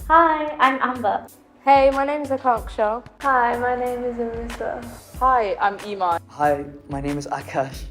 Hi, I'm Amber. Hey, my name is Akanksha. Hi, my name is Arisa. Hi, I'm Iman. Hi, my name is Akash.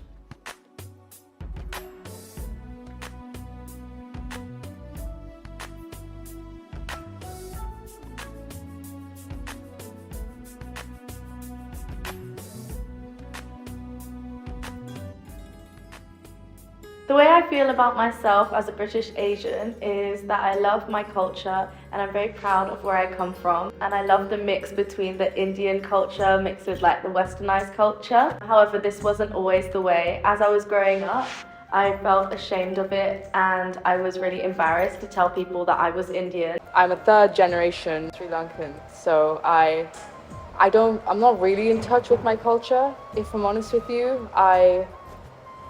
The way I feel about myself as a British Asian is that I love my culture and I'm very proud of where I come from, and I love the mix between the Indian culture mixed with like the westernized culture. However, this wasn't always the way. As I was growing up, I felt ashamed of it and I was really embarrassed to tell people that I was Indian. I'm a third generation Sri Lankan, so I'm not really in touch with my culture, if I'm honest with you.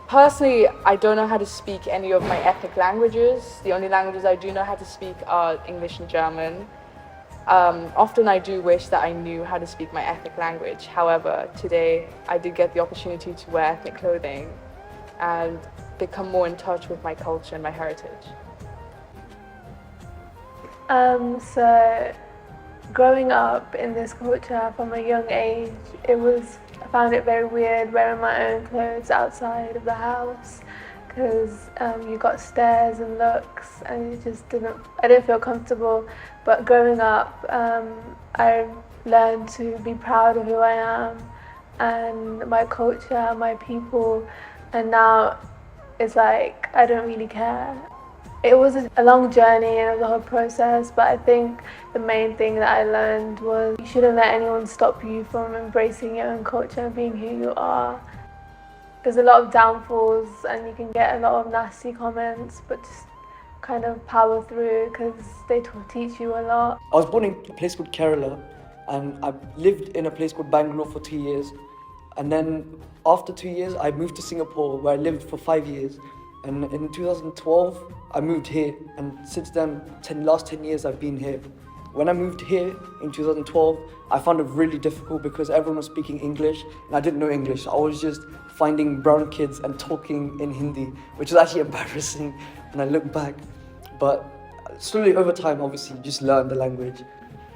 Personally, I don't know how to speak any of my ethnic languages. The only languages I do know how to speak are English and German. Often I do wish that I knew how to speak my ethnic language. However, today I did get the opportunity to wear ethnic clothing and become more in touch with my culture and my heritage. So growing up in this culture from a young age, I found it very weird wearing my own clothes outside of the house because you got stares and looks and I didn't feel comfortable. But growing up, I learned to be proud of who I am and my culture, my people, and now it's like I don't really care. It was a long journey and it was a whole process, but I think the main thing that I learned was you shouldn't let anyone stop you from embracing your own culture and being who you are. There's a lot of downfalls and you can get a lot of nasty comments, but just kind of power through because they teach you a lot. I was born in a place called Kerala and I lived in a place called Bangalore for 2 years. And then after 2 years, I moved to Singapore where I lived for 5 years. And in 2012, I moved here, and since then, last 10 years, I've been here. When I moved here in 2012, I found it really difficult because everyone was speaking English, and I didn't know English. I was just finding brown kids and talking in Hindi, which is actually embarrassing when I look back. But slowly over time, obviously, you just learn the language.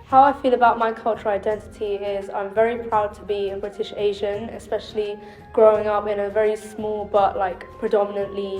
How I feel about my cultural identity is I'm very proud to be a British Asian, especially growing up in a very small but predominantly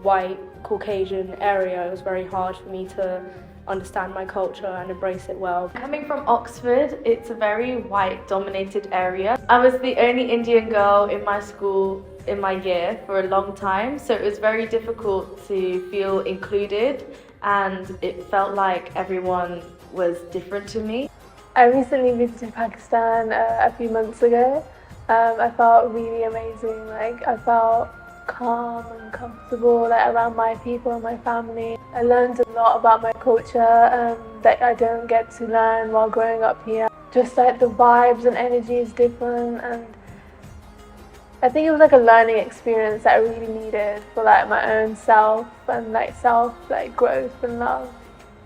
white Caucasian area. It was very hard for me to understand my culture and embrace it well. Coming from Oxford, it's a very white dominated area. I was the only Indian girl in my school in my year for a long time, so it was very difficult to feel included and it felt like everyone was different to me. I recently visited Pakistan a few months ago. I felt really amazing. I felt calm and comfortable around my people and my family. I learned a lot about my culture that I don't get to learn while growing up here. Just the vibes and energy is different, and I think it was a learning experience that I really needed for my own self and self growth and love,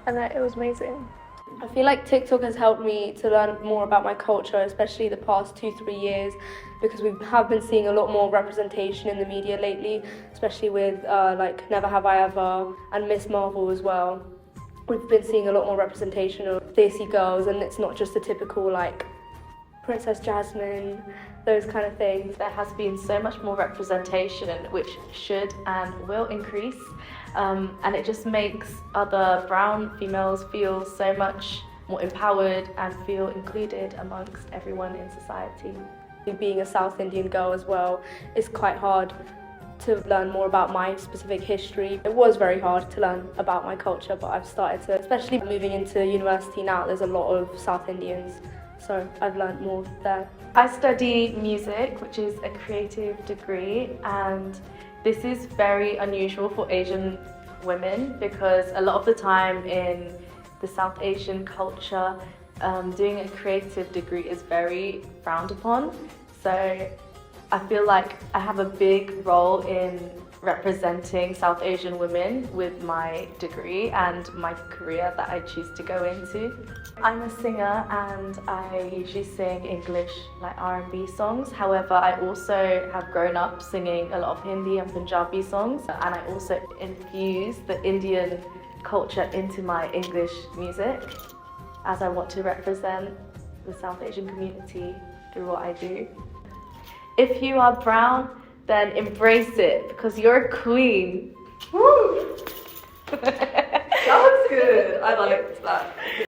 and it was amazing. I feel like TikTok has helped me to learn more about my culture, especially the past 2-3 years, because we have been seeing a lot more representation in the media lately, especially with Never Have I Ever and Miss Marvel as well. We've been seeing a lot more representation of Desi girls, and it's not just the typical Princess Jasmine, those kind of things. There has been so much more representation, which should and will increase. And it just makes other brown females feel so much more empowered and feel included amongst everyone in society. Being a South Indian girl as well, it's quite hard to learn more about my specific history. It was very hard to learn about my culture, but I've started to, especially moving into university now, there's a lot of South Indians, so I've learned more there. I study music, which is a creative degree, and this is very unusual for Asian women because a lot of the time in the South Asian culture, doing a creative degree is very frowned upon. So I feel like I have a big role in representing South Asian women with my degree and my career that I choose to go into. I'm a singer and I usually sing English R&B songs. However, I also have grown up singing a lot of Hindi and Punjabi songs, and I also infuse the Indian culture into my English music, as I want to represent the South Asian community through what I do. If you are brown, then embrace it because you're a queen. Woo! That was good. I liked that.